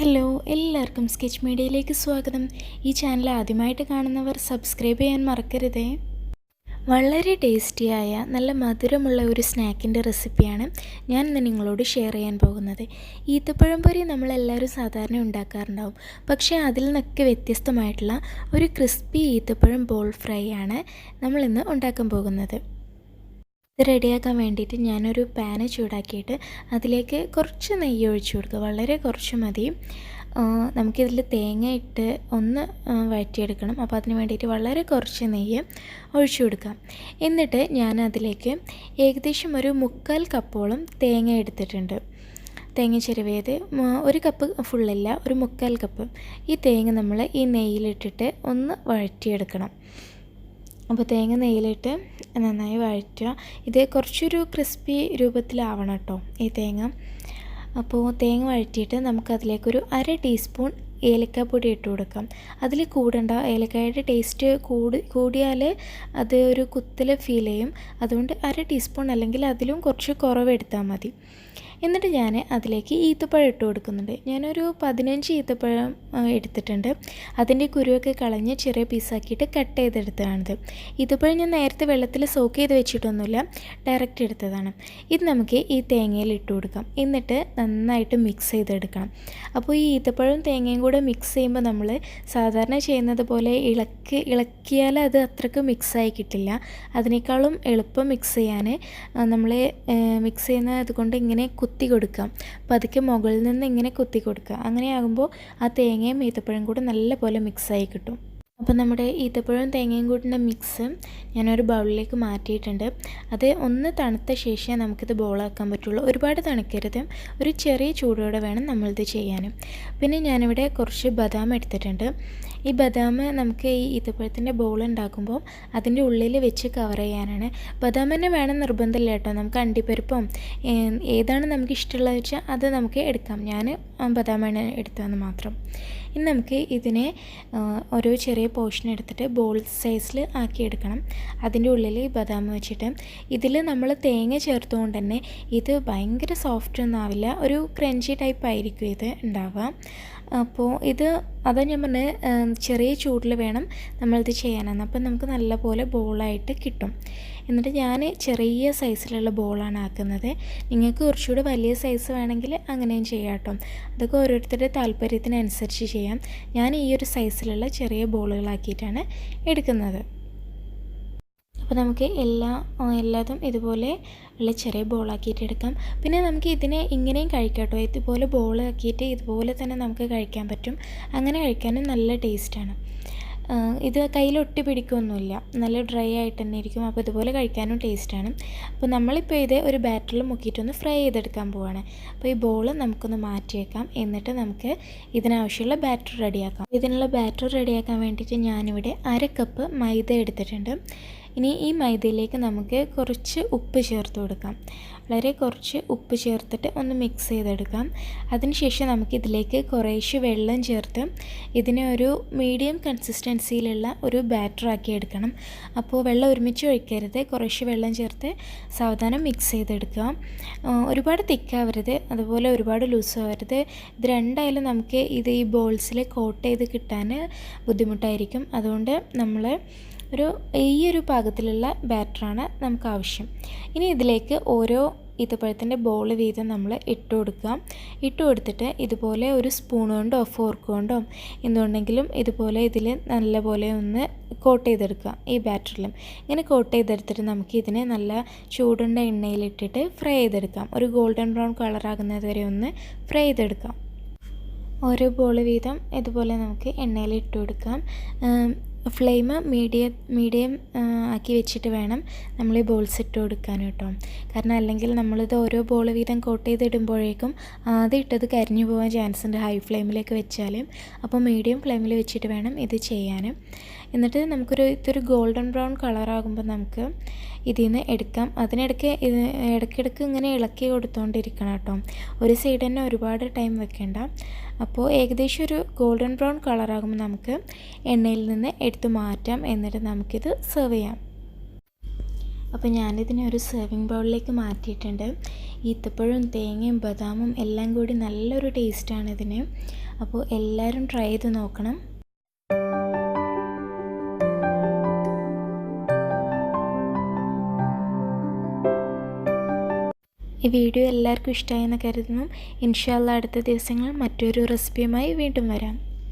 Hello, എല്ലാവർക്കും sketch മീഡിയയിലേക്ക് സ്വാഗതം. ഈ ചാനൽ ആദ്യമായിട്ട് കാണുന്നവർ സബ്സ്ക്രൈബ് ചെയ്യാൻ മറക്കരുതേ. വളരെ ടേസ്റ്റിയായ നല്ല മധുരമുള്ള ഒരു സ്നാക്കിൻ്റെ റെസിപ്പിയാണ് ഞാൻ ഇന്ന് നിങ്ങളോട് ഷെയർ ചെയ്യാൻ പോകുന്നത്. ഈത്തപ്പഴം പൊരി നമ്മളെല്ലാവരും സാധാരണ ഉണ്ടാക്കാറുണ്ടാവും. പക്ഷേ അതിൽ നിന്നൊക്കെ വ്യത്യസ്തമായിട്ടുള്ള ഒരു ക്രിസ്പി ഈത്തപ്പഴം ബോൾ ഫ്രൈ ആണ് നമ്മളിന്ന് ഉണ്ടാക്കാൻ പോകുന്നത്. ഇത് റെഡിയാക്കാൻ വേണ്ടിയിട്ട് ഞാനൊരു പാന് ചൂടാക്കിയിട്ട് അതിലേക്ക് കുറച്ച് നെയ്യ് ഒഴിച്ചു കൊടുക്കുക. വളരെ കുറച്ച് മതി. നമുക്കിതിൽ തേങ്ങ ഇട്ട് ഒന്ന് വഴറ്റിയെടുക്കണം. അപ്പോൾ അതിന് വേണ്ടിയിട്ട് വളരെ കുറച്ച് നെയ്യ് ഒഴിച്ചു കൊടുക്കാം. എന്നിട്ട് ഞാൻ അതിലേക്ക് ഏകദേശം ഒരു 1/4 കപ്പോളം തേങ്ങ എടുത്തിട്ടുണ്ട്. തേങ്ങ ചിരവിയത് 1 കപ്പ് ഫുള്ളില്ല, ഒരു 1/4 കപ്പ്. ഈ തേങ്ങ നമ്മൾ ഈ നെയ്യിലിട്ടിട്ട് ഒന്ന് വഴറ്റിയെടുക്കണം. അപ്പോൾ തേങ്ങ നെയ്യിലിട്ട് നന്നായി വഴറ്റുക. ഇത് കുറച്ചൊരു ക്രിസ്പി രൂപത്തിലാവണം കേട്ടോ ഈ തേങ്ങ. അപ്പോൾ തേങ്ങ വഴറ്റിയിട്ട് നമുക്കതിലേക്കൊരു 1/2 ടീസ്പൂൺ ഏലക്കാപ്പൊടി ഇട്ട് കൊടുക്കാം. അതിൽ കൂടണ്ട, ഏലക്കായുടെ ടേസ്റ്റ് കൂടിയാൽ അത് ഒരു കുത്തൽ ഫീൽ ചെയ്യും. അതുകൊണ്ട് 1/2 ടീസ്പൂൺ അല്ലെങ്കിൽ അതിലും കുറച്ച് കുറവ് എടുത്താൽ മതി. എന്നിട്ട് ഞാൻ അതിലേക്ക് ഈത്തപ്പഴം ഇട്ട് കൊടുക്കുന്നുണ്ട്. ഞാനൊരു 15 ഈത്തപ്പഴം എടുത്തിട്ടുണ്ട്. അതിൻ്റെ കുരുവൊക്കെ കളഞ്ഞ് ചെറിയ പീസാക്കിയിട്ട് കട്ട് ചെയ്തെടുത്തതാണിത്. ഈത്തപ്പഴം ഞാൻ നേരത്തെ വെള്ളത്തിൽ സോക്ക് ചെയ്ത് വെച്ചിട്ടൊന്നുമില്ല, ഡയറക്റ്റ് എടുത്തതാണ്. ഇത് നമുക്ക് ഈ തേങ്ങയിൽ ഇട്ട് കൊടുക്കാം. എന്നിട്ട് നന്നായിട്ട് മിക്സ് ചെയ്തെടുക്കണം. അപ്പോൾ ഈ ഈത്തപ്പഴവും തേങ്ങയും കൂടെ മിക്സ് ചെയ്യുമ്പോൾ നമ്മൾ സാധാരണ ചെയ്യുന്നത് പോലെ ഇളക്കിയാൽ അത് അത്രയ്ക്ക് മിക്സായി കിട്ടില്ല. അതിനേക്കാളും എളുപ്പം മിക്സ് ചെയ്യാൻ നമ്മൾ മിക്സ് ചെയ്യുന്നത് കൊണ്ട് ഇങ്ങനെ കുത്തി കൊടുക്കാം. പതുക്കെ മുകളിൽ നിന്ന് ഇങ്ങനെ കുത്തി കൊടുക്കുക. അങ്ങനെയാകുമ്പോൾ ആ തേങ്ങയും ഈത്തപ്പഴം കൂടെ നല്ലപോലെ മിക്സായി കിട്ടും. അപ്പോൾ നമ്മുടെ ഈത്തപ്പഴവും തേങ്ങയും കൂടിൻ്റെ മിക്സ് ഞാനൊരു ബൗളിലേക്ക് മാറ്റിയിട്ടുണ്ട്. അത് ഒന്ന് തണുത്ത ശേഷം നമുക്കിത് ബോളാക്കാൻ പറ്റുള്ളൂ. ഒരുപാട് തണുക്കരുത്, ഒരു ചെറിയ ചൂടോടെ വേണം നമ്മളിത് ചെയ്യാനും. പിന്നെ ഞാനിവിടെ കുറച്ച് ബദാം എടുത്തിട്ടുണ്ട്. ഈ ബദാം നമുക്ക് ഈ ഈത്തപ്പഴത്തിൻ്റെ ബോൾ ഉണ്ടാക്കുമ്പോൾ അതിൻ്റെ ഉള്ളിൽ വെച്ച് കവർ ചെയ്യാനാണ്. ബദാം തന്നെ വേണം നിർബന്ധമില്ല കേട്ടോ. നമുക്ക് അണ്ടിപ്പരിപ്പം ഏതാണ് നമുക്ക് ഇഷ്ടമുള്ളത് വെച്ചാൽ അത് നമുക്ക് എടുക്കാം. ഞാൻ ബദാമാണ് എടുത്തതെന്ന് മാത്രം. ഇനി നമുക്ക് ഇതിനെ ഓരോ ചെറിയ പോർഷൻ എടുത്തിട്ട് ബോൾ സൈസിൽ ആക്കിയെടുക്കണം. അതിൻ്റെ ഉള്ളിൽ ഈ ബദാം വെച്ചിട്ട് ഇതിൽ നമ്മൾ തേങ്ങ ചേർത്തുകൊണ്ട് തന്നെ ഇത് ഭയങ്കര സോഫ്റ്റ് ഒന്നും ആവില്ല, ഒരു ക്രഞ്ചി ടൈപ്പ് ആയിരിക്കും ഇത് ഉണ്ടാവുക. അപ്പോൾ അതാ ഞാൻ പറഞ്ഞത്, ചെറിയ ചൂടിൽ വേണം നമ്മളിത് ചെയ്യാനാണ്. അപ്പം നമുക്ക് നല്ലപോലെ ബോളായിട്ട് കിട്ടും. എന്നിട്ട് ഞാൻ ചെറിയ സൈസിലുള്ള ബോളാണ് ആക്കുന്നത്. നിങ്ങൾക്ക് കുറച്ചുകൂടി വലിയ സൈസ് വേണമെങ്കിൽ അങ്ങനെയും ചെയ്യാം കേട്ടോ. അതൊക്കെ ഓരോരുത്തരുടെ താല്പര്യത്തിനനുസരിച്ച് ചെയ്യാം. ഞാൻ ഈ ഒരു സൈസിലുള്ള ചെറിയ ബോളുകളാക്കിയിട്ടാണ് എടുക്കുന്നത്. അപ്പോൾ നമുക്ക് എല്ലാതും ഇതുപോലെ ഉള്ള ചെറിയ ബോളാക്കിയിട്ട് എടുക്കാം. പിന്നെ നമുക്ക് ഇതിനെ ഇങ്ങനെയും കഴിക്കാം കേട്ടോ. ഇതുപോലെ ബോളാക്കിയിട്ട് ഇതുപോലെ തന്നെ നമുക്ക് കഴിക്കാൻ പറ്റും. അങ്ങനെ കഴിക്കാനും നല്ല ടേസ്റ്റാണ്. ഇത് കയ്യിലൊട്ടി പിടിക്കുകയൊന്നുമില്ല, നല്ല ഡ്രൈ ആയിട്ട് തന്നെ ഇരിക്കും. അപ്പോൾ ഇതുപോലെ കഴിക്കാനും ടേസ്റ്റാണ്. അപ്പോൾ നമ്മളിപ്പോൾ ഇത് ഒരു ബാറ്ററിൽ മുക്കിയിട്ടൊന്ന് ഫ്രൈ ചെയ്തെടുക്കാൻ പോവുകയാണ്. അപ്പോൾ ഈ ബോൾ നമുക്കൊന്ന് മാറ്റി വയ്ക്കാം. എന്നിട്ട് നമുക്ക് ഇതിനാവശ്യമുള്ള ബാറ്റർ റെഡിയാക്കാം. ഇതിനുള്ള ബാറ്റർ റെഡിയാക്കാൻ വേണ്ടിയിട്ട് ഞാനിവിടെ 1/2 കപ്പ് മൈദ എടുത്തിട്ടുണ്ട്. ഇനി ഈ മൈദയിലേക്ക് നമുക്ക് കുറച്ച് ഉപ്പ് ചേർത്ത് കൊടുക്കാം. വളരെ കുറച്ച് ഉപ്പ് ചേർത്തിട്ട് ഒന്ന് മിക്സ് ചെയ്തെടുക്കാം. അതിനുശേഷം നമുക്കിതിലേക്ക് കുറേശ്ശെ വെള്ളം ചേർത്ത് ഇതിനെ ഒരു മീഡിയം കൺസിസ്റ്റൻസിയിലുള്ള ഒരു ബാറ്ററാക്കി എടുക്കണം. അപ്പോൾ വെള്ളം ഒരുമിച്ച് ഒഴിക്കരുത്, കുറേശ്ശെ വെള്ളം ചേർത്ത് സാവധാനം മിക്സ് ചെയ്തെടുക്കുക. ഒരുപാട് തിക്കാവരുത്, അതുപോലെ ഒരുപാട് ലൂസ് ആവരുത്. ഇത് രണ്ടായാലും നമുക്ക് ഈ ബോൾസിൽ കോട്ട് ചെയ്ത് കിട്ടാൻ ബുദ്ധിമുട്ടായിരിക്കും. അതുകൊണ്ട് നമ്മൾ ഈ ഒരു പാകത്തിലുള്ള ബാറ്ററാണ് നമുക്ക് ആവശ്യം. ഇനി ഇതിലേക്ക് ഓരോ ഈത്തപ്പഴത്തിൻ്റെ ബോൾ വീതം നമ്മൾ ഇട്ട് കൊടുത്തിട്ട് ഇതുപോലെ ഒരു സ്പൂൺ കൊണ്ടോ ഫോർക്ക് കൊണ്ടോ എന്തുകൊണ്ടെങ്കിലും ഇതുപോലെ ഇതിൽ നല്ലപോലെ ഒന്ന് കോട്ട് ചെയ്തെടുക്കുക. ഈ ബാറ്ററിലും ഇങ്ങനെ കോട്ട് ചെയ്തെടുത്തിട്ട് നമുക്ക് ഇതിനെ നല്ല ചൂടുണ്ട എണ്ണയിലിട്ടിട്ട് ഫ്രൈ ചെയ്തെടുക്കാം. ഒരു ഗോൾഡൻ ബ്രൗൺ കളറാകുന്നത് വരെ ഒന്ന് ഫ്രൈ ചെയ്തെടുക്കാം. ഓരോ ബോൾ വീതം ഇതുപോലെ നമുക്ക് എണ്ണയിൽ ഇട്ട് കൊടുക്കാം. ഫ്ലെയിം മീഡിയം ആക്കി വെച്ചിട്ട് വേണം നമ്മൾ ഈ ബോൾസ് ഇട്ട് കൊടുക്കാൻ കേട്ടോ. കാരണം അല്ലെങ്കിൽ നമ്മളിത് ഓരോ ബോൾ വീതം കോട്ട് ചെയ്തിടുമ്പോഴേക്കും ആദ്യം ഇട്ടത് കരിഞ്ഞു പോകാൻ ചാൻസ് ഉണ്ട് ഹൈ ഫ്ലെയിമിലേക്ക് വെച്ചാൽ. അപ്പോൾ മീഡിയം ഫ്ലെയിമിൽ വെച്ചിട്ട് വേണം ഇത് ചെയ്യാൻ. എന്നിട്ട് ഇതൊരു ഗോൾഡൻ ബ്രൗൺ കളറാകുമ്പോൾ നമുക്ക് ഇതിൽ നിന്ന് എടുക്കാം. ഇടയ്ക്കിടയ്ക്ക് ഇങ്ങനെ ഇളക്കി കൊടുത്തുകൊണ്ടിരിക്കണം കേട്ടോ. ഒരു സൈഡ് തന്നെ ഒരുപാട് ടൈം വെക്കേണ്ട. അപ്പോൾ ഏകദേശം ഒരു ഗോൾഡൻ ബ്രൗൺ കളറാകുമ്പോൾ നമുക്ക് എണ്ണയിൽ നിന്ന് എടുത്ത് മാറ്റാം. എന്നിട്ട് നമുക്കിത് സെർവ് ചെയ്യാം. അപ്പോൾ ഞാനിതിനെ ഒരു സെർവിങ് ബൗളിലേക്ക് മാറ്റിയിട്ടുണ്ട്. ഈത്തപ്പഴവും തേങ്ങയും ബദാമും എല്ലാം കൂടി നല്ലൊരു ടേസ്റ്റാണ് ഇതിന്. അപ്പോൾ എല്ലാവരും ട്രൈ ചെയ്ത് നോക്കണം. ഈ വീഡിയോ എല്ലാവർക്കും ഇഷ്ടമായെന്ന് കരുതുന്നു. ഇൻഷാ അല്ലാഹ് അടുത്ത ദിവസങ്ങളിൽ മറ്റൊരു റെസിപ്പിയുമായി വീണ്ടും വരാം.